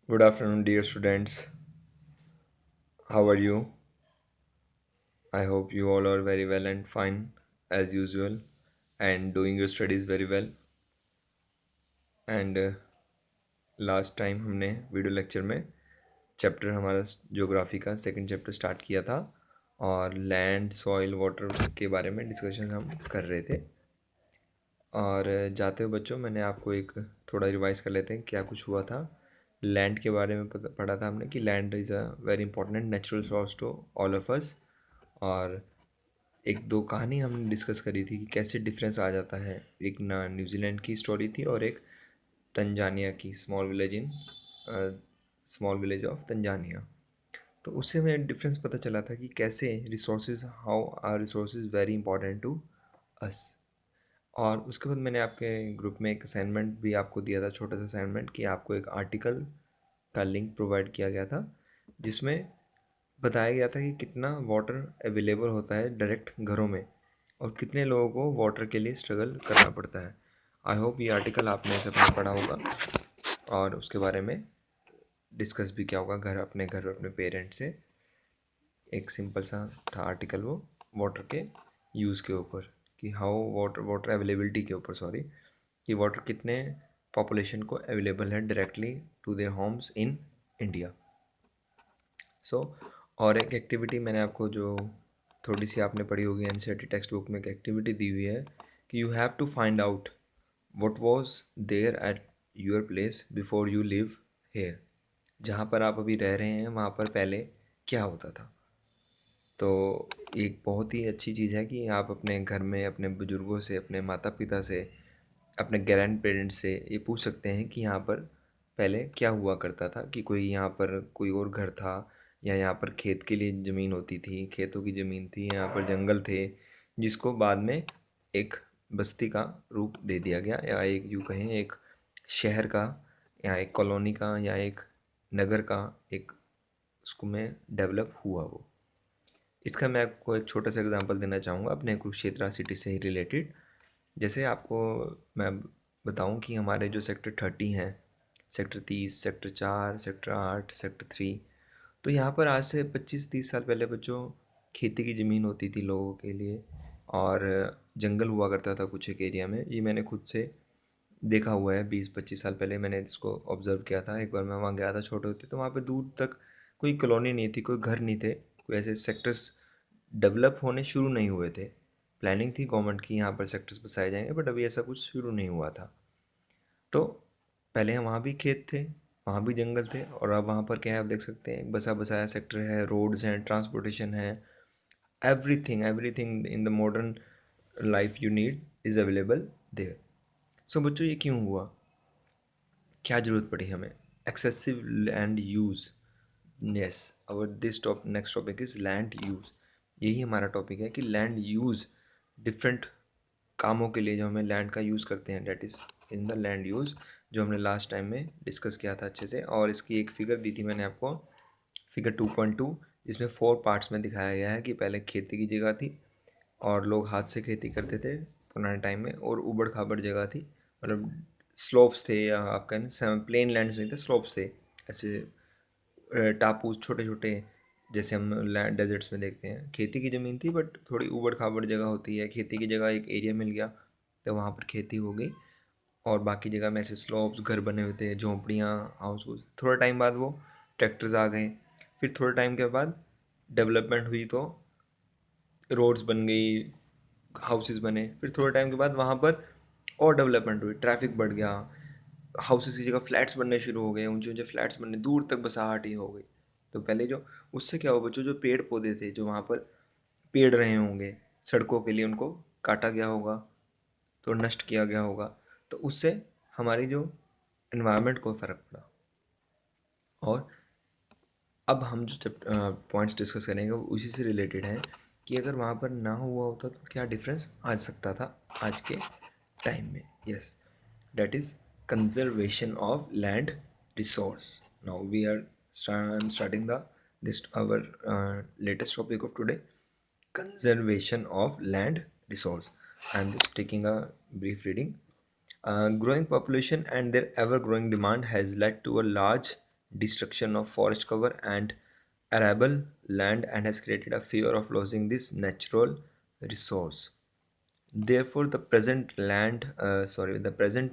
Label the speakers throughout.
Speaker 1: Good afternoon, dear students. How are you? I hope you all are very well and fine as usual and doing your studies very well. And last time हमने video lecture में chapter हमारा geography का second chapter start किया था और land soil water के बारे में डिस्कशन हम कर रहे थे। और जाते हुए बच्चों मैंने आपको एक थोड़ा रिवाइज कर लेते हैं क्या कुछ हुआ था। लैंड के बारे में पढ़ा था हमने कि land is a very important natural source to all of us. और एक दो कहानी हमने डिस्कस करी थी कि कैसे डिफरेंस आ जाता है। एक ना न्यूजीलैंड की स्टोरी थी और एक तंजानिया की स्मॉल विलेज ऑफ तंजानिया। तो उससे हमें डिफरेंस पता चला था कि कैसे resources how are resources very important to us. और उसके बाद मैंने आपके ग्रुप में एक असाइनमेंट भी आपको दिया था, छोटा सा असाइनमेंट कि आपको एक आर्टिकल का लिंक प्रोवाइड किया गया था जिसमें बताया गया था कि कितना वाटर अवेलेबल होता है डायरेक्ट घरों में और कितने लोगों को वाटर के लिए स्ट्रगल करना पड़ता है। आई होप ये आर्टिकल आपने सबने पढ़ा होगा और उसके बारे में डिस्कस भी किया होगा घर अपने पेरेंट्स से। एक सिंपल सा था आर्टिकल वो वाटर के यूज़ के ऊपर कि हाउ वाटर वाटर अवेलेबिलिटी के ऊपर सॉरी कि वाटर कितने पॉपुलेशन को अवेलेबल है directly to their homes in India. So और एक एक्टिविटी मैंने आपको जो थोड़ी सी आपने पढ़ी होगी एनसीईआरटी टेक्स्ट बुक में एक एक्टिविटी दी हुई है कि you have to find out what was there at your place before you live here. जहाँ पर आप अभी रह रहे हैं वहाँ पर पहले क्या होता था। तो एक बहुत ही अच्छी चीज़ है कि आप अपने घर में अपने बुज़ुर्गों से, अपने माता पिता से, अपने ग्रैंड पेरेंट्स से ये पूछ सकते हैं कि यहाँ पर पहले क्या हुआ करता था, कि कोई यहाँ पर कोई और घर था या यहाँ पर खेत के लिए ज़मीन होती थी, खेतों की ज़मीन थी, यहाँ पर जंगल थे जिसको बाद में एक बस्ती का रूप दे दिया गया या एक यूँ कहें एक शहर का या एक कॉलोनी का या एक नगर का एक उसको में डेवलप हुआ वो। इसका मैं आपको एक छोटा सा एग्जांपल देना चाहूँगा अपने कुरुक्षेत्र सिटी से ही रिलेटेड। जैसे आपको मैं बताऊं कि हमारे जो सेक्टर 30 हैं, सेक्टर 30, सेक्टर 4, सेक्टर 8, सेक्टर 3, तो यहाँ पर आज से 25-30 साल पहले बच्चों खेती की ज़मीन होती थी लोगों के लिए और जंगल हुआ करता था कुछ एक एरिया में। ये मैंने खुद से देखा हुआ है, 20-25 साल पहले मैंने इसको ऑब्ज़र्व किया था। एक बार मैं वहाँ गया था छोटे होते, तो वहाँ पे दूर तक कोई कॉलोनी नहीं थी, कोई घर नहीं थे, कोई ऐसे सेक्टर्स डेवलप होने शुरू नहीं हुए थे। प्लानिंग थी गवर्नमेंट की यहाँ पर सेक्टर्स बसाए जाएंगे बट अभी ऐसा कुछ शुरू नहीं हुआ था। तो पहले वहाँ भी खेत थे, वहाँ भी जंगल थे और अब वहाँ पर क्या है आप देख सकते हैं एक बसा बसाया सेक्टर है, रोड्स हैं, ट्रांसपोर्टेशन है, everything everything in the modern life you need is available there. So बच्चों ये क्यों हुआ, क्या ज़रूरत पड़ी हमें? Excessive land use. यस, और this top next topic is land use. यही हमारा टॉपिक है कि लैंड यूज़ डिफरेंट कामों के लिए जो हमें लैंड का यूज़ करते हैं, that is in the land use, जो हमने लास्ट टाइम में डिस्कस किया था अच्छे से। और इसकी एक फ़िगर दी थी मैंने आपको, फिगर 2.2, जिसमें 4 पार्ट्स में दिखाया गया है कि पहले खेती की जगह थी और लोग हाथ से खेती करते थे पुराने टाइम में, और ऊबड़ खाबड़ जगह थी, मतलब स्लोप्स थे या आप कहें प्लेन लैंड्स नहीं थे, स्लोप्स थे ऐसे, टापू छोटे छोटे जैसे हम लैंड डेजर्ट्स में देखते हैं। खेती की ज़मीन थी बट थोड़ी ऊबड़ खाबड़ जगह होती है, खेती की जगह एक एरिया मिल गया तो वहाँ पर खेती हो गई और बाकी जगह में ऐसे स्लोप्स घर बने हुए थे, झोंपड़ियाँ, हाउस। थोड़ा टाइम बाद वो ट्रैक्टर्स आ गए, फिर थोड़े टाइम के बाद डेवलपमेंट हुई तो रोड्स बन गई, हाउसेस बने, फिर थोड़े टाइम के बाद वहाँ पर और डेवलपमेंट हुई, ट्रैफिक बढ़ गया, हाउसेस की जगह फ्लैट्स बनने शुरू हो गए, ऊंचे ऊंचे फ्लैट्स बनने, दूर तक बसाहट ही हो गई। तो पहले जो उससे क्या हुआ बच्चों, जो पेड़ पौधे थे जो वहाँ पर पेड़ रहे होंगे सड़कों के लिए, उनको काटा गया होगा, तो नष्ट किया गया होगा, तो उससे हमारी जो इन्वायरमेंट को फ़र्क पड़ा। और अब हम जो पॉइंट्स डिस्कस करेंगे वो उसी से रिलेटेड हैं कि अगर वहाँ पर ना हुआ होता तो क्या डिफरेंस आ सकता था आज के टाइम में। Yes, that is conservation of land resource. Now we are I'm starting the this our latest topic of today, conservation of land resource. I'm just taking a brief reading. Growing population and their ever growing demand has led to a large destruction of forest cover and arable land and has created a fear of losing this natural resource. Therefore, the present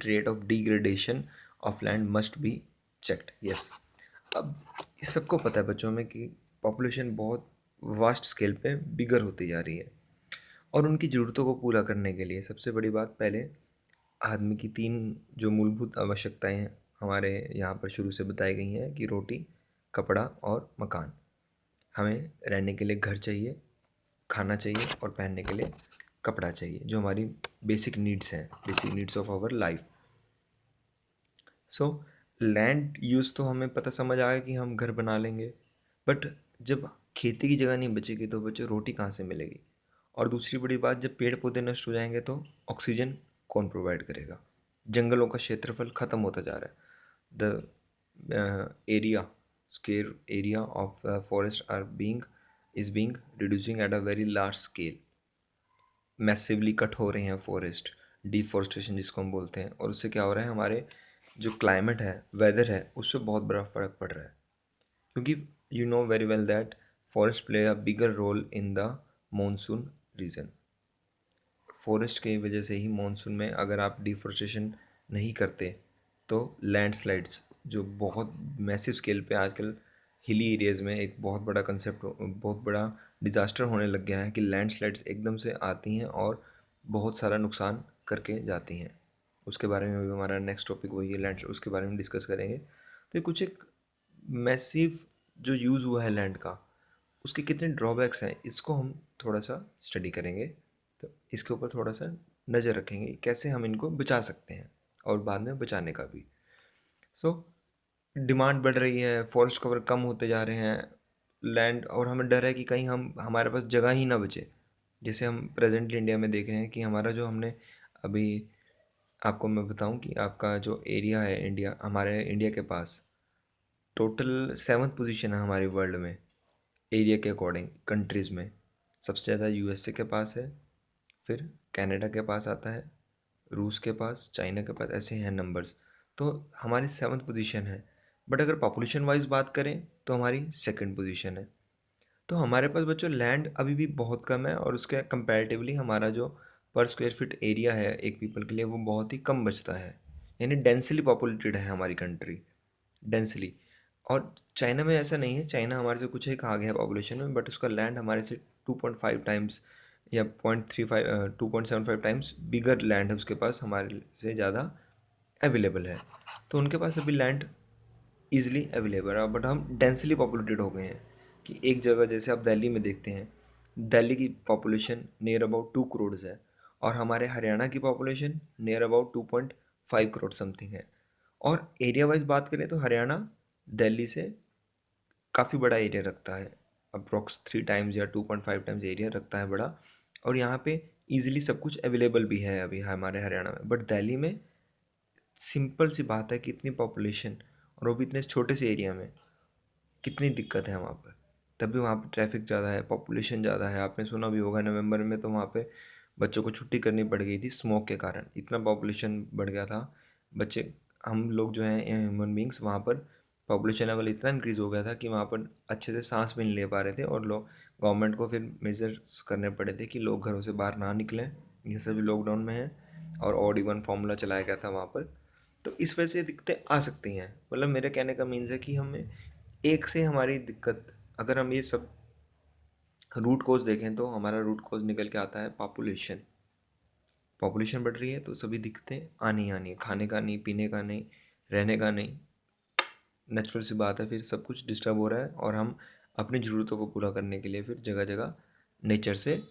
Speaker 1: rate of degradation of land must be checked. Yes. अब इस सबको पता है बच्चों में कि population बहुत vast scale पे बिगर होती जा रही है, और उनकी ज़रूरतों को पूरा करने के लिए सबसे बड़ी बात, पहले आदमी की 3 जो मूलभूत आवश्यकताएं हैं हमारे यहाँ पर शुरू से बताई गई हैं कि रोटी, कपड़ा और मकान। हमें रहने के लिए घर चाहिए, खाना चाहिए और पहनने के लिए कपड़ा चाहिए, जो हमारी बेसिक नीड्स हैं, basic needs of our life. So land use तो हमें पता समझ आया कि हम घर बना लेंगे, बट जब खेती की जगह नहीं बचेगी तो बच्चों रोटी कहाँ से मिलेगी? और दूसरी बड़ी बात, जब पेड़ पौधे नष्ट हो जाएंगे तो ऑक्सीजन कौन प्रोवाइड करेगा? जंगलों का क्षेत्रफल ख़त्म होता जा रहा है। The area square area of forest are being is being reducing at a very large scale. Massively cut हो रहे हैं फॉरेस्ट, डिफॉरेस्टेशन जिसको हम बोलते हैं, और उससे क्या हो रहा है, हमारे जो क्लाइमेट है, वेदर है, उस पर बहुत बड़ा फ़र्क पड़ रहा है। क्योंकि you know very well that forest play a bigger role in the monsoon region. Forest की वजह से ही मानसून में अगर आप डिफॉरेस्टेशन नहीं करते तो लैंडस्लाइड्स, जो बहुत मैसिव स्केल पे आजकल हिली एरियाज़ में एक बहुत बड़ा कंसेप्ट, बहुत बड़ा डिज़ास्टर होने लग गया है कि लैंडस्लाइड्स एकदम से आती हैं और बहुत सारा नुकसान करके जाती हैं। उसके बारे में भी हमारा नेक्स्ट टॉपिक वही है, लैंड, उसके बारे में डिस्कस करेंगे। तो ये कुछ एक मैसिव जो यूज़ हुआ है लैंड का, उसके कितने ड्रॉबैक्स हैं, इसको हम थोड़ा सा स्टडी करेंगे। तो इसके ऊपर थोड़ा सा नज़र रखेंगे कैसे हम इनको बचा सकते हैं, और बाद में बचाने का भी। सो डिमांड बढ़ रही है, फॉरेस्ट कवर कम होते जा रहे हैं, लैंड, और हमें डर है कि कहीं हमारे पास जगह ही ना बचे। जैसे हम प्रेजेंटली इंडिया में देख रहे हैं कि हमारा जो हमने अभी, आपको मैं बताऊं कि आपका जो एरिया है इंडिया, हमारे इंडिया के पास टोटल 7th पोजीशन है हमारी वर्ल्ड में एरिया के अकॉर्डिंग कंट्रीज़ में। सबसे ज़्यादा यूएसए के पास है, फिर कनाडा के पास आता है, रूस के पास, चाइना के पास, ऐसे हैं नंबर्स। तो हमारी 7th पोजीशन है, बट अगर पॉपुलेशन वाइज बात करें तो हमारी 2nd पोजीशन है। तो हमारे पास बच्चों लैंड अभी भी बहुत कम है, और उसके कंपैरेटिवली हमारा जो पर स्क्वायर फीट एरिया है एक पीपल के लिए वो बहुत ही कम बचता है। यानी डेंसली पॉपुलेटेड है हमारी कंट्री, डेंसली। और चाइना में ऐसा नहीं है, चाइना हमारे से कुछ एक आगे है पॉपुलेशन में, बट उसका लैंड हमारे से 2.5 टाइम्स या 0.35 2.75 टाइम्स बिगर लैंड है उसके पास, हमारे से ज़्यादा अवेलेबल है। तो उनके पास अभी लैंड ईजिली अवेलेबल है, बट हम डेंसली पॉपुलेटेड हो गए हैं कि एक जगह, जैसे आप दिल्ली में देखते हैं, दिल्ली की पॉपुलेशन नियर अबाउट 2 करोड़ है, और हमारे हरियाणा की population near about 2.5 crore something है। और एरिया वाइज बात करें तो हरियाणा दिल्ली से काफ़ी बड़ा एरिया रखता है, अप्रॉक्स 3 टाइम्स या 2.5 टाइम्स एरिया रखता है बड़ा, और यहाँ पे ईजिली सब कुछ अवेलेबल भी है अभी हमारे हरियाणा में। बट दिल्ली में सिंपल सी बात है कि इतनी पॉपुलेशन, और वो भी इतने छोटे से एरिया में, कितनी दिक्कत है वहाँ पर। तभी वहाँ पे ट्रैफिक ज़्यादा है, पॉपुलेशन ज़्यादा है। आपने सुना भी होगा नवंबर में तो वहाँ पे बच्चों को छुट्टी करनी पड़ गई थी स्मोक के कारण, इतना पॉपुलेशन बढ़ गया था। बच्चे, हम लोग जो हैं ह्यूमन बींग्स, वहाँ पर पॉपुलेशन लेवल इतना इंक्रीज़ हो गया था कि वहाँ पर अच्छे से सांस भी नहीं ले पा रहे थे, और लोग, गवर्नमेंट को फिर मेजर्स करने पड़े थे कि लोग घरों से बाहर ना निकलें। ये सभी लॉकडाउन में है, और ऑड इवन फार्मूला चलाया गया था वहाँ पर। तो इस वजह से दिक्कतें आ सकती हैं। मतलब मेरे कहने का मीन्स है कि हमें एक से हमारी दिक्कत, अगर हम ये सब रूट कोज देखें तो हमारा रूट कोज निकल के आता है पॉपुलेशन। पॉपुलेशन बढ़ रही है तो सभी दिक्कतें आनी ही आनी है, खाने का नहीं, पीने का नहीं, रहने का नहीं, नेचुरल सी बात है, फिर सब कुछ डिस्टर्ब हो रहा है, और हम अपनी ज़रूरतों को पूरा करने के लिए फिर जगह जगह नेचर से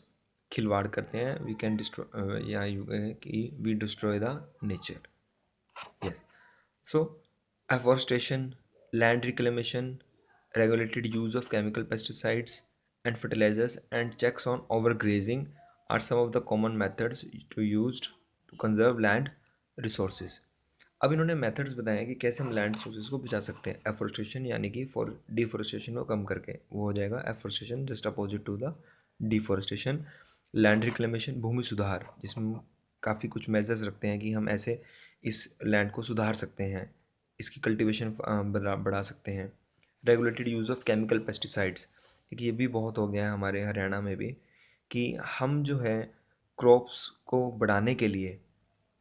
Speaker 1: खिलवाड़ करते हैं। वी कैन डिस्ट्रॉय, या यू कि we destroy the nature. Yes. So, afforestation, land reclamation, regulated use of chemical pesticides and fertilizers, and checks on overgrazing are some of the common methods to used to conserve land resources. अब इन्होंने methods बताए हैं कि कैसे हम land resources को बचा सकते हैं। एफोरेस्टेशन यानी कि फॉर डिफोरेस्टेशन को कम करके, वो हो जाएगा afforestation, just opposite to the deforestation. Land reclamation, भूमि सुधार, जिसमें काफ़ी कुछ मेजर्स रखते हैं कि हम ऐसे इस लैंड को सुधार सकते हैं, इसकी कल्टीवेशन बढ़ा सकते हैं। Regulated use of chemical pesticides, एक ये भी बहुत हो गया है हमारे हरियाणा में भी कि हम जो है क्रॉप्स को बढ़ाने के लिए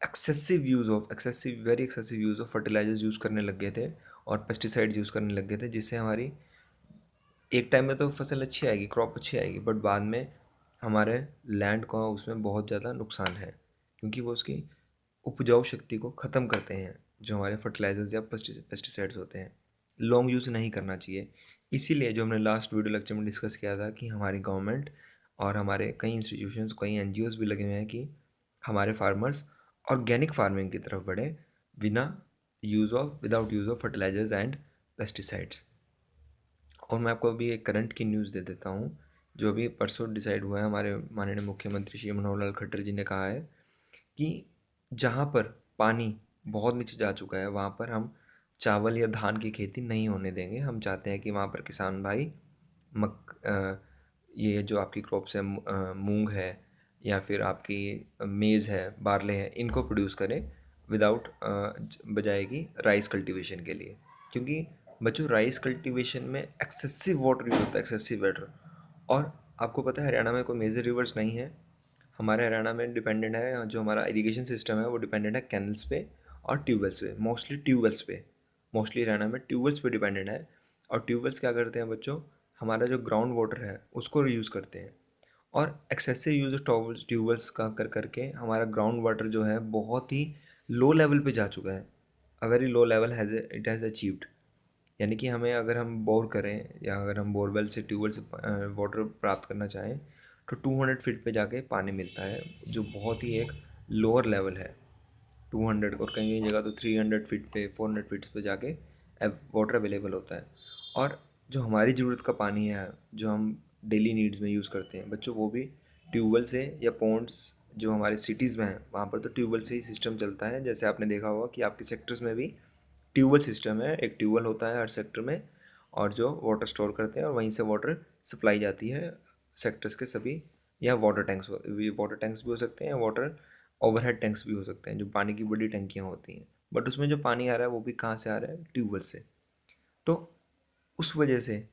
Speaker 1: very excessive use of fertilisers use करने लग गए थे और पेस्टिसाइड्स यूज़ करने लग गए थे, जिससे हमारी एक टाइम में तो फसल अच्छी आएगी, क्रॉप अच्छी आएगी, बट बाद में हमारे लैंड का उसमें बहुत ज़्यादा नुकसान है, क्योंकि वो उसकी उपजाऊ शक्ति को ख़त्म करते हैं जो हमारे फर्टिलाइजर्स या पेस्टिसाइड्स होते हैं। लॉन्ग यूज़ नहीं करना चाहिए। इसीलिए जो हमने लास्ट वीडियो लेक्चर में डिस्कस किया था कि हमारी गवर्नमेंट और हमारे कई इंस्टीट्यूशंस, कई एनजीओज भी लगे हुए हैं कि हमारे फार्मर्स ऑर्गेनिक फार्मिंग की तरफ बढ़े बिना without use of fertilisers and pesticides. और मैं आपको अभी एक करंट की न्यूज़ दे देता हूँ, जो अभी परसों डिसाइड हुआ है। हमारे माननीय मुख्यमंत्री श्री मनोहर लाल खट्टर जी ने कहा है कि जहाँ पर पानी बहुत नीचे जा चुका है वहाँ पर हम चावल या धान की खेती नहीं होने देंगे। हम चाहते हैं कि वहाँ पर किसान भाई ये जो आपकी क्रॉप्स है, मूंग है या फिर आपकी मेज़ है, बारले है, इनको प्रोड्यूस करें विदाउट बजाय कि राइस कल्टीवेशन के लिए। क्योंकि बच्चों राइस कल्टीवेशन में एक्सेसिव वाटर यूज़ होता है, एक्सेसिव वाटर। और आपको पता है हरियाणा में कोई मेजर रिवर्स नहीं है। हमारे हरियाणा में डिपेंडेंट है, जो हमारा इरिगेशन सिस्टम है वो डिपेंडेंट है कैनल्स पे और ट्यूबवेल्स पे, मोस्टली हरियाणा में ट्यूबवेल्स पे डिपेंडेंट है। और ट्यूबवेल्स क्या करते हैं बच्चों, हमारा जो ग्राउंड वाटर है उसको रीयूज़ करते हैं। और एक्सेसिव यूज़ ऑफ ट्यूबवेल्स का कर करके हमारा ग्राउंड वाटर जो है बहुत ही लो लेवल पे जा चुका है। A very low level has achieved. यानी कि हमें अगर हम बोर करें या अगर हम बोरवेल से, ट्यूबवेल से वाटर प्राप्त करना चाहें तो 200 फीट पे जाके पानी मिलता है, जो बहुत ही एक लोअर लेवल है। 200 और कई कई जगह तो 300 फीट पे, 400 फीट पे जाके वाटर अवेलेबल होता है। और जो हमारी ज़रूरत का पानी है, जो हम डेली नीड्स में यूज़ करते हैं बच्चों, वो भी ट्यूबवेल से या पॉन्ड्स जो हमारे सिटीज़ में हैं वहाँ पर तो ट्यूबवेल से ही सिस्टम चलता है। जैसे आपने देखा होगा कि आपके सेक्टर्स में भी ट्यूबवेल सिस्टम है, एक ट्यूबवेल होता है हर सेक्टर में और जो वाटर स्टोर करते हैं और वहीं से वाटर सप्लाई जाती है सेक्टर्स के सभी। या वाटर टैंक्स भी हो सकते हैं, वाटर ओवरहेड टैंक्स भी हो सकते हैं, जो पानी की बड़ी टंकियाँ होती हैं। बट उसमें जो पानी आ रहा है वो भी कहाँ से आ रहा है, ट्यूबवेल से। तो उस वजह से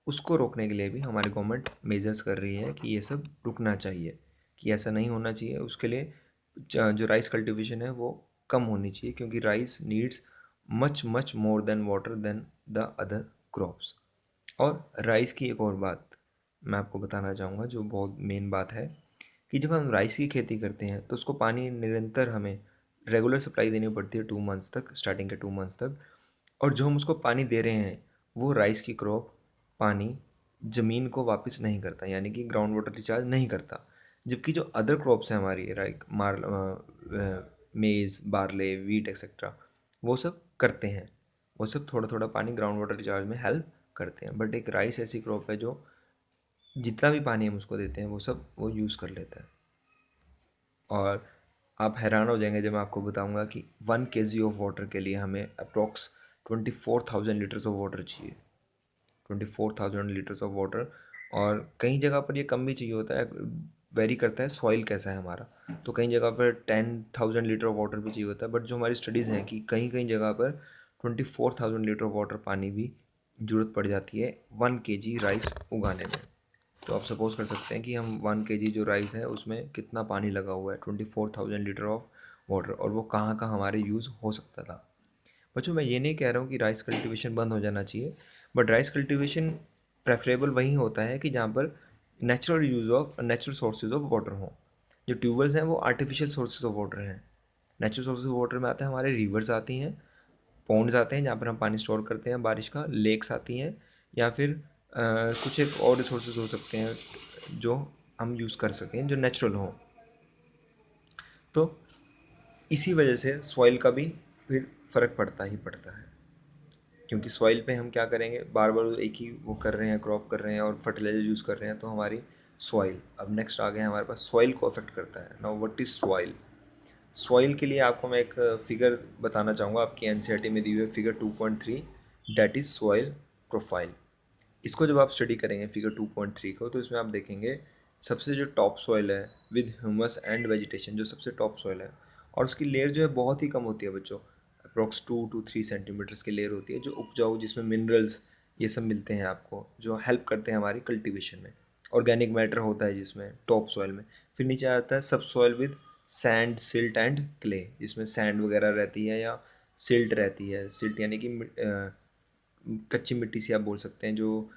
Speaker 1: उसको रोकने के लिए भी हमारी गवर्नमेंट मेजर्स कर रही है कि ये सब रुकना चाहिए, कि ऐसा नहीं होना चाहिए। उसके लिए जो राइस कल्टीवेशन है वो कम होनी चाहिए, क्योंकि rice needs much much more than water than the other crops. और राइस की एक और बात मैं आपको बताना चाहूँगा जो बहुत मेन बात है, कि जब हम राइस की खेती करते हैं तो उसको पानी निरंतर हमें रेगुलर सप्लाई देनी पड़ती है 2 मंथ्स तक, स्टार्टिंग के 2 मंथ्स तक। और जो हम उसको पानी दे रहे हैं वो राइस की क्रॉप पानी ज़मीन को वापस नहीं करता, यानी कि ग्राउंड वाटर रिचार्ज नहीं करता। जबकि जो अदर क्रॉप्स हैं हमारी, लाइक मेज़, बारले, वीट एक्सेट्रा, वो सब करते हैं। वो सब थोड़ा थोड़ा पानी ग्राउंड वाटर रिचार्ज में हेल्प करते हैं। बट एक राइस ऐसी क्रॉप है जो जितना भी पानी हम उसको देते हैं वो सब वो यूज़ कर लेता है। और आप हैरान हो जाएंगे जब मैं आपको बताऊंगा कि 1 kg ऑफ वाटर के लिए हमें अप्रॉक्स 24,000 लीटर्स ऑफ वाटर चाहिए। 24,000 लीटर्स ऑफ वाटर। और कई जगह पर ये कम भी चाहिए होता है, वेरी करता है सॉइल कैसा है हमारा। तो कई जगह पर 10,000 लीटर ऑफ वाटर भी चाहिए होता है। बट जो हमारी स्टडीज़ हैं कि कहीं कहीं जगह पर 24,000 लीटर ऑफ वाटर पानी भी ज़रूरत पड़ जाती है 1 kg राइस उगाने में। तो आप सपोज कर सकते हैं कि हम 1 kg जो राइस है उसमें कितना पानी लगा हुआ है, 24,000 लीटर ऑफ वाटर, और वो कहाँ कहाँ हमारे यूज़ हो सकता था। बच्चों मैं ये नहीं कह रहा हूँ कि राइस कल्टीवेशन बंद हो जाना चाहिए, बट राइस कल्टीवेशन प्रेफरेबल वहीं होता है कि जहाँ पर नेचुरल सोर्सेज ऑफ वाटर हों। जो ट्यूबवेल्स हैं वो आर्टिफिशियल सोर्सेज ऑफ वाटर हैं। नेचुरल सोर्सेज ऑफ वाटर में आते हैं हमारे रिवर्स आती हैं, पॉन्ड्स आते हैं जहाँ पर हम पानी स्टोर करते हैं बारिश का, लेक्स आती हैं, या फिर कुछ एक और रिसोर्सेज हो सकते हैं जो हम यूज़ कर सकें जो नेचुरल हों। तो इसी वजह से सॉइल का भी फिर फ़र्क पड़ता ही पड़ता है, क्योंकि सॉइल पे हम क्या करेंगे, बार बार एक ही वो कर रहे हैं, क्रॉप कर रहे हैं और फर्टिलाइजर यूज़ कर रहे हैं, तो हमारी सॉइल, अब नेक्स्ट आ गया हमारे पास सॉइल को अफेक्ट करता है। Now what is soil. Soil के लिए आपको मैं एक फिगर बताना चाहूँगा, आपकी एनसीईआरटी में दी हुई है figure 2.3, that is soil profile. इसको जब आप स्टडी करेंगे फिगर 2.3 को, तो इसमें आप देखेंगे सबसे जो टॉप सॉइल है विद ह्यूमस एंड वेजिटेशन, जो सबसे टॉप सॉइल है और उसकी लेयर जो है बहुत ही कम होती है बच्चों, अप्रॉक्स 2 to 3 सेंटीमीटर्स की लेयर होती है जो उपजाऊ, जिसमें मिनरल्स ये सब मिलते हैं आपको, जो हेल्प करते हैं हमारी कल्टीवेशन में। ऑर्गेनिक मैटर होता है जिसमें टॉप सॉइल में। फिर नीचे आता है सब soil with sand, silt and clay, जिसमें सैंड वगैरह रहती है या सिल्ट रहती है। सिल्ट यानी कि कच्ची मिट्टी सी आप बोल सकते हैं, जो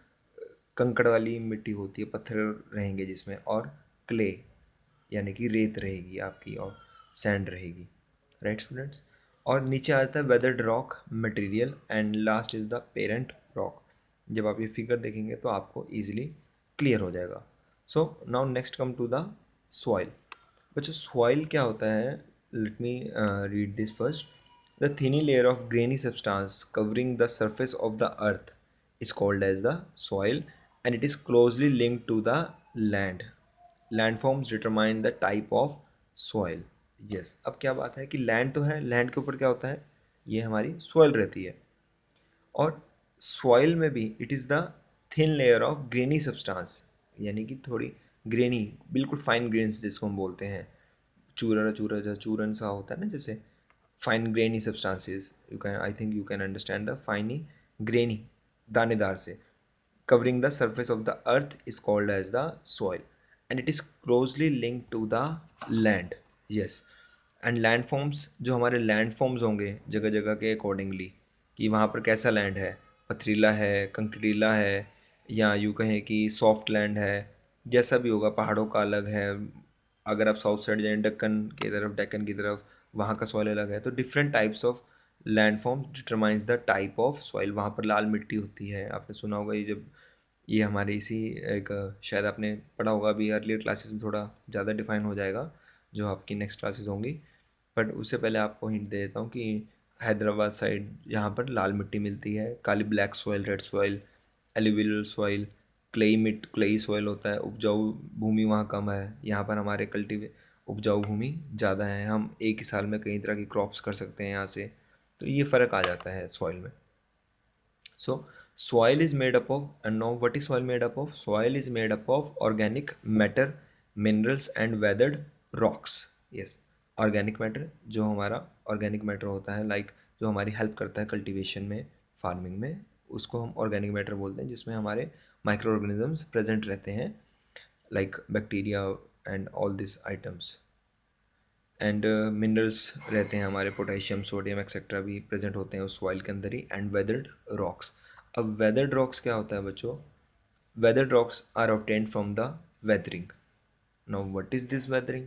Speaker 1: कंकड़ वाली मिट्टी होती है, पत्थर रहेंगे जिसमें, और क्ले यानी कि रेत रहेगी आपकी, और सैंड रहेगी। Right students. और नीचे आता है weathered rock material and last is the parent rock. जब आप ये फिगर देखेंगे तो आपको ईजिली क्लियर हो जाएगा। So now next come to the soil. बच्चों सॉइल क्या होता है, let me read this first. The thin layer of grainy substance covering the surface of the earth is called as the soil and it is closely linked to the land. Landforms determine the type of soil. Yes, अब क्या बात है कि land तो है, land के ऊपर क्या होता है, ये हमारी सॉइल रहती है। और सॉइल में भी it is the thin layer of grainy substance, यानी कि थोड़ी ग्रेनी, बिल्कुल फाइन ग्रेन्स जिसको हम बोलते हैं, चूरा चूरा जो चूरन सा होता है ना, जैसे fine grainy substances, you can, I think you can understand the fine grainy, दानेदार से, covering the surface of the earth is called as the soil and it is closely linked to the land. Yes, and landforms, जो हमारे landforms होंगे जगह जगह के accordingly, कि वहाँ पर कैसा लैंड है, पथरीला है, कंकरीला है, या यूँ कहें कि सॉफ्ट लैंड है, जैसा भी होगा, पहाड़ों का अलग है। अगर आप साउथ साइड जाएँ डेक्कन की तरफ, वहाँ का सॉइल अलग है। तो different types of landforms determines the type of soil. वहाँ पर लाल मिट्टी होती है, आपने सुना होगा, ये जब ये हमारे इसी एक, शायद आपने पढ़ा होगा, अभी अर्लियर क्लासेस में थोड़ा ज़्यादा डिफाइन हो जाएगा जो आपकी नेक्स्ट क्लासेस होंगी। बट उससे पहले आपको हिंट दे देता हूँ कि हैदराबाद साइड यहाँ पर लाल मिट्टी मिलती है, काली black soil, red soil, alluvial soil, clayey soil होता है। उपजाऊ भूमि वहाँ कम है, यहाँ पर हमारे उपजाऊ भूमि ज़्यादा है, हम एक ही साल में कई तरह की क्रॉप्स कर सकते हैं यहाँ से। तो ये फ़र्क आ जाता है सॉइल में। So soil is made up of, and now what is soil made up of? Soil is made up of organic matter, minerals and weathered rocks. Yes, organic matter, जो हमारा organic matter होता है, like जो हमारी help करता है cultivation में, farming में, उसको हम ऑर्गेनिक मैटर बोलते हैं, जिसमें हमारे माइक्रो ऑर्गेनिजम्स प्रेजेंट रहते हैं, like bacteria and all this items. And minerals रहते हैं हमारे, पोटेशियम, सोडियम एक्सेट्रा भी प्रेजेंट होते हैं उस सॉइल के अंदर ही। And weathered rocks. अब वेदर्ड रॉक्स क्या होता है बच्चों? Weathered rocks are obtained from the weathering. Now what is this weathering?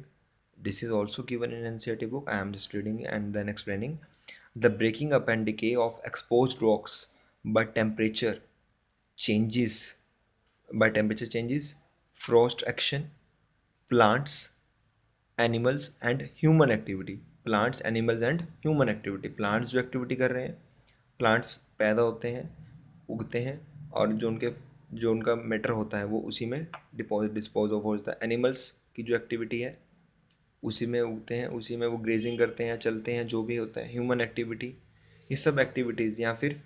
Speaker 1: This is also given in NCERT book. I am just reading and then explaining. The breaking up and decay of exposed rocks by temperature changes, frost action, plants, animals and human activity. Plants, animals and human activity. Plants जो activity कर रहे हैं, plants पैदा होते हैं, उगते हैं, और जो उनका मैटर होता है वो उसी में डिस्पोज ऑफ होता है। एनिमल्स की जो एक्टिविटी है उसी में उगते हैं, उसी में वो ग्रेजिंग करते हैं, चलते हैं, जो भी होता है। ह्यूमन एक्टिविटी, ये सब एक्टिविटीज़, या फिर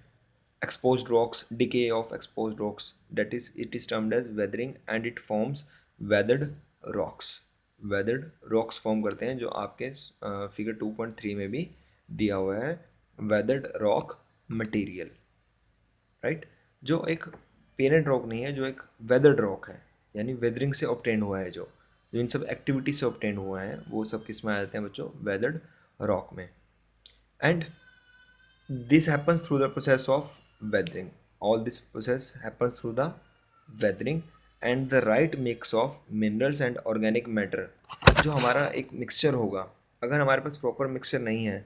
Speaker 1: exposed rocks, decay of exposed rocks, that is it is termed as weathering and it forms weathered rocks. weathered rocks form करते हैं, जो आपके फिगर 2.3 में भी दिया हुआ है, weathered rock material, राइट। जो एक पेरेंट रॉक नहीं है, जो एक weathered रॉक है, यानी वेदरिंग से ऑब्टेन हुआ है, जो इन सब एक्टिविटी से ऑब्टेन हुआ है, वो सब किस में आ जाते हैं बच्चों? weathered रॉक में। And this happens through the process of weathering. All this process happens through the weathering and the right mix of minerals and organic matter. जो हमारा एक मिक्सचर होगा, अगर हमारे पास प्रॉपर मिक्सचर नहीं है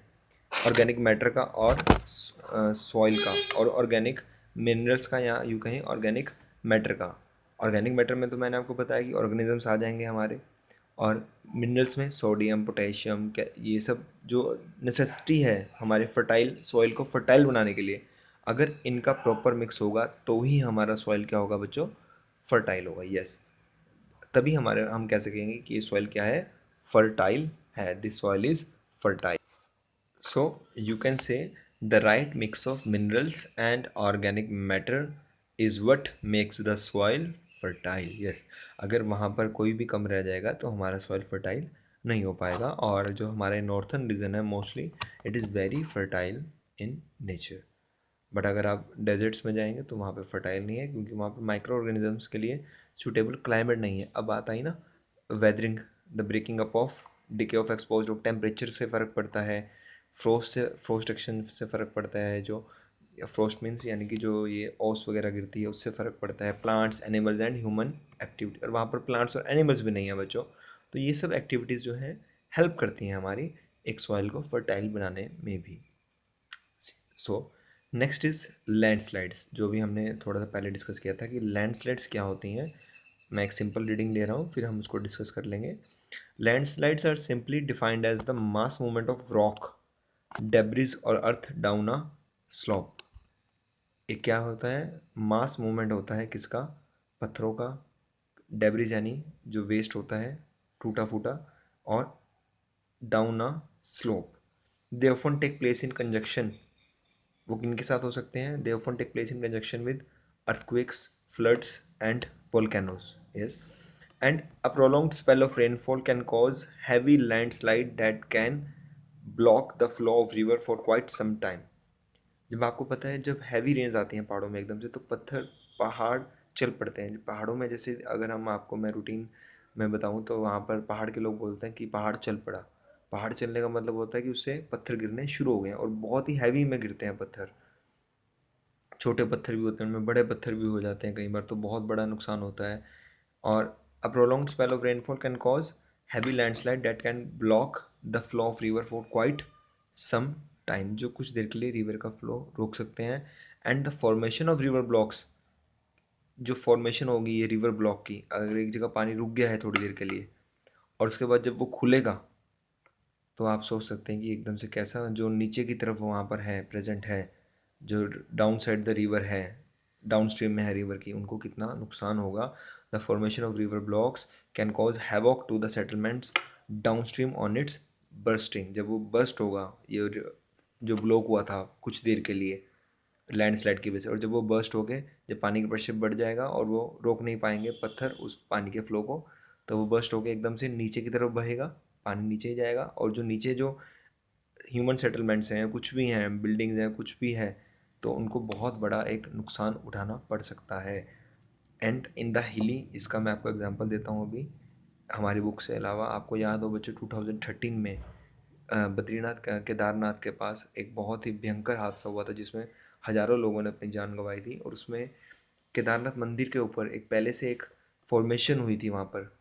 Speaker 1: ऑर्गेनिक मैटर का और सॉइल का और ऑर्गेनिक मिनरल्स का, या यूँ कहें ऑर्गेनिक मैटर का। ऑर्गेनिक मैटर में तो मैंने आपको बताया कि ऑर्गेनिजम्स आ जाएंगे हमारे, और मिनरल्स में सोडियम, पोटेशियम, ये सब जो नेसेसिटी है हमारे फर्टाइल सॉइल को फर्टाइल बनाने के लिए, अगर इनका प्रॉपर मिक्स होगा तो ही हमारा सॉइल क्या होगा बच्चों? फर्टाइल होगा। यस, तभी हम कह सकेंगे कि ये सॉइल क्या है? फर्टाइल है। This soil is fertile. So you can say the right mix of minerals and organic matter is what makes the soil fertile. Yes, अगर वहाँ पर कोई भी कम रह जाएगा तो हमारा सॉइल फर्टाइल नहीं हो पाएगा। और जो हमारे नॉर्थन रीजन है mostly it is very fertile in nature. But अगर आप डेजर्ट्स में जाएंगे तो वहाँ पे फर्टाइल नहीं है, क्योंकि वहाँ पे माइक्रो ऑर्गेनिजम्स के लिए सूटेबल क्लाइमेट नहीं है। अब बात आई ना weathering, the breaking up of decay of expose, temperature से फ़र्क पड़ता है, फ्रोस्ट एक्शन से फ़र्क पड़ता है, जो फ्रोस्ट मीन्स यानी कि जो ये ओस वगैरह गिरती है उससे फ़र्क पड़ता है, plants animals and human activity. और वहाँ पर प्लांट्स और एनिमल्स भी नहीं है बच्चों। तो ये सब एक्टिविटीज़ जो हैं हेल्प करती हैं हमारी एक सॉइल को फर्टाइल बनाने में भी। सो नेक्स्ट इज़ लैंडस्लाइड्स, जो भी हमने थोड़ा सा पहले डिस्कस किया था कि लैंडस्लाइड्स क्या होती हैं। मैं एक सिंपल रीडिंग दे रहा हूँ, फिर हम उसको डिस्कस कर लेंगे। Landslides are simply defined as the mass movement of rock, debris और अर्थ डाउन अ स्लोप। एक क्या होता है, मास मूवमेंट होता है किसका, पत्थरों का, डेब्रिज यानी जो वेस्ट होता है टूटा फूटा, और down a slope. They often take place in conjunction, वो किनके साथ हो सकते हैं, they often take place in conjunction with earthquakes, floods and volcanoes. Yes, and a prolonged spell of rainfall can cause heavy landslide that can block the flow of river for quite some time. जब आपको पता है जब heavy range आती हैं पहाड़ों में एकदम से, तो पत्थर पहाड़ चल पड़ते हैं पहाड़ों में। जैसे अगर हम आपको मैं रूटीन में बताऊं तो वहाँ पर पहाड़ के लोग बोलते हैं कि पहाड़ चल पड़ा। पहाड़ चलने का मतलब होता है कि उससे पत्थर गिरने शुरू हो गए हैं, और बहुत ही हैवी में गिरते हैं पत्थर। छोटे पत्थर भी होते हैं उनमें, बड़े पत्थर भी हो जाते हैं कई बार, तो बहुत बड़ा नुकसान होता है। और a prolonged spell of rainfall can cause heavy landslide that can block the flow of river for quite some time, जो कुछ देर के लिए रिवर का फ्लो रोक सकते हैं। And the formation of river blocks, जो फॉर्मेशन होगी ये रिवर ब्लॉक की, अगर एक जगह पानी रुक गया है थोड़ी देर के लिए और उसके बाद जब वो खुलेगा, तो आप सोच सकते हैं कि एकदम से कैसा जो नीचे की तरफ वहाँ पर है प्रेजेंट है, जो डाउन साइड द रिवर है, डाउन स्ट्रीम में है रिवर की, उनको कितना नुकसान होगा। The formation of river blocks can cause havoc to the settlements downstream on its bursting. जब वो बर्स्ट होगा, ये जो ब्लॉक हुआ था कुछ देर के लिए लैंडस्लाइड की वजह से, और जब वो बर्स्ट हो गए, जब पानी का प्रेशर बढ़ जाएगा और वो रोक नहीं पाएंगे पत्थर उस पानी के फ्लो को, तो वो बर्स्ट होकर एकदम से नीचे की तरफ बहेगा, पानी नीचे ही जाएगा। और जो नीचे जो ह्यूमन सेटलमेंट्स हैं, कुछ भी हैं, बिल्डिंग्स हैं, कुछ भी है, तो उनको बहुत बड़ा एक नुकसान उठाना पड़ सकता है। एंड इन द हिली, इसका मैं आपको एग्जांपल देता हूँ अभी हमारी बुक से अलावा। आपको याद हो बच्चों 2013 में बद्रीनाथ केदारनाथ के पास एक बहुत ही भयंकर हादसा हुआ था, जिसमें हज़ारों लोगों ने अपनी जान गंवाई थी। और उसमें केदारनाथ मंदिर के ऊपर एक पहले से एक फॉर्मेशन हुई थी वहाँ पर,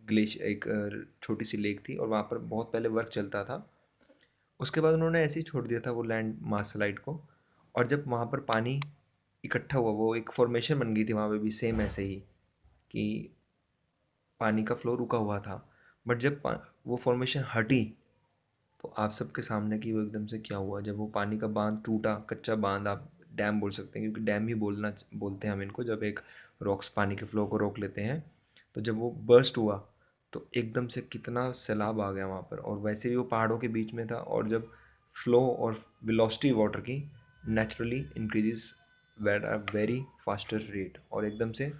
Speaker 1: ग्लेशियर, एक छोटी सी लेक थी और वहाँ पर बहुत पहले वर्क चलता था। उसके बाद उन्होंने ऐसे ही छोड़ दिया था वो लैंड मास स्लाइड को, और जब वहाँ पर पानी इकट्ठा हुआ, वो एक फॉर्मेशन बन गई थी वहाँ पे भी सेम ऐसे ही, कि पानी का फ्लो रुका हुआ था। बट जब वो फॉर्मेशन हटी, तो आप सबके सामने कि वो एकदम से क्या हुआ, जब वो पानी का बांध टूटा, कच्चा बांध, आप डैम बोल सकते हैं क्योंकि डैम ही बोलते हैं हम इनको, जब एक रॉक्स पानी के फ्लो को रोक लेते हैं। तो जब वो बर्स्ट हुआ, तो एकदम से कितना सैलाब आ गया वहाँ पर, और वैसे भी वो पहाड़ों के बीच में था। और जब फ्लो और वेलोसिटी वाटर की naturally increases at a very faster rate, और एकदम से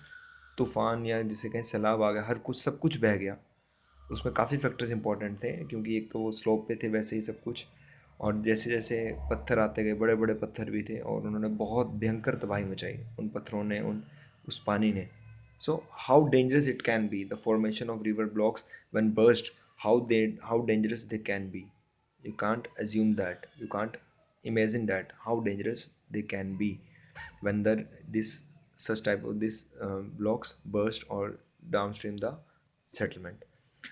Speaker 1: तूफान या जिसे कहें सैलाब आ गया, हर कुछ सब कुछ बह गया। उसमें काफ़ी फैक्टर्स इंपॉर्टेंट थे, क्योंकि एक तो वो स्लोप पे थे वैसे ही सब कुछ, और जैसे जैसे पत्थर आते गए, बड़े बड़े पत्थर भी थे, और उन्होंने बहुत भयंकर तबाही मचाई उन पत्थरों ने, उस पानी ने। So how dangerous it can be, the formation of river blocks when burst, how dangerous they can be, you can't assume that, you can't imagine that how dangerous they can be when this such type of this blocks burst or downstream the settlement.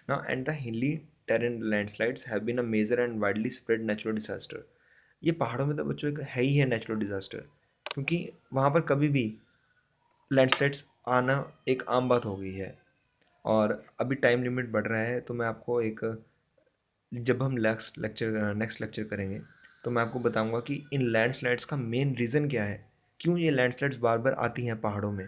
Speaker 1: Now, and the hilly terrain landslides have been a major and widely spread natural disaster. ये पहाड़ों में तो बच्चों एक है ही है natural disaster, क्योंकि वहाँ पर कभी भी लैंडस्लाइड्स आना एक आम बात हो गई है। और अभी टाइम लिमिट बढ़ रहा है, तो मैं आपको एक, जब हम नेक्स्ट लेक्चर करेंगे, तो मैं आपको बताऊंगा कि इन लैंडस्लाइड्स का मेन रीज़न क्या है, क्यों ये लैंडस्लाइड्स बार बार आती हैं पहाड़ों में,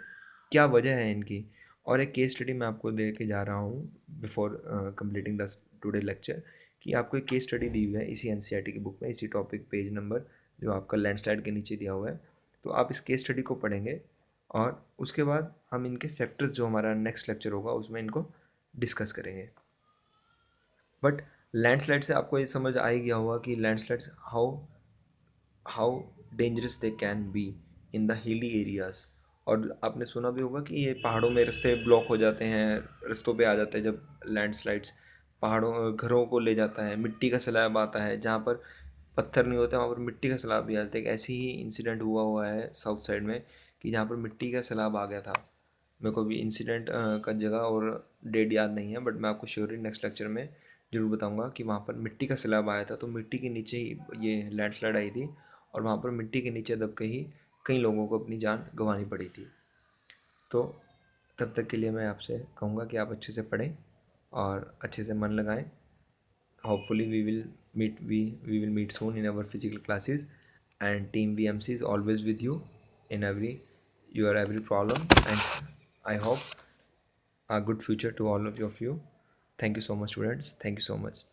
Speaker 1: क्या वजह है इनकी। और एक केस स्टडी मैं आपको दे के जा रहा हूँ before completing the today lecture, कि आपको एक केस स्टडी दी हुई है इसी एनसीईआरटी की बुक में, इसी टॉपिक पेज नंबर जो आपका लैंडस्लाइड के नीचे दिया हुआ है। तो आप इस केस स्टडी को पढ़ेंगे, और उसके बाद हम इनके फैक्टर्स जो हमारा नेक्स्ट लेक्चर होगा उसमें इनको डिस्कस करेंगे। बट लैंडस्लाइड से आपको ये समझ आ ही गया होगा कि landslides how how dangerous they can be in the hilly areas. और आपने सुना भी होगा कि ये पहाड़ों में रास्ते ब्लॉक हो जाते हैं, रास्तों पे आ जाते हैं जब लैंडस्लाइड्स पहाड़ों घरों को ले जाता है, मिट्टी का सैलाब आता है, जहाँ पर पत्थर नहीं होता वहाँ पर मिट्टी का सैलाब भी आ जाता है। एक ऐसी ही इंसिडेंट हुआ है साउथ साइड में कि जहाँ पर मिट्टी का सैलाब आ गया था। मेरे को भी इंसिडेंट का जगह और डेट याद नहीं है, बट मैं आपको श्योरली नेक्स्ट लेक्चर में ज़रूर बताऊंगा कि वहाँ पर मिट्टी का सैलाब आया था। तो मिट्टी के नीचे ही ये लैंडस्लाइड आई थी और वहाँ पर मिट्टी के नीचे दब के ही कई लोगों को अपनी जान गंवानी पड़ी थी। तो तब तक के लिए मैं आपसे कहूँगा कि आप अच्छे से पढ़ें और अच्छे से मन लगाएं। Hopefully we will meet soon in our physical classes, and team VMC is always with you in your every problem, and I hope a good future to all of you. Thank you so much, students. Thank you so much.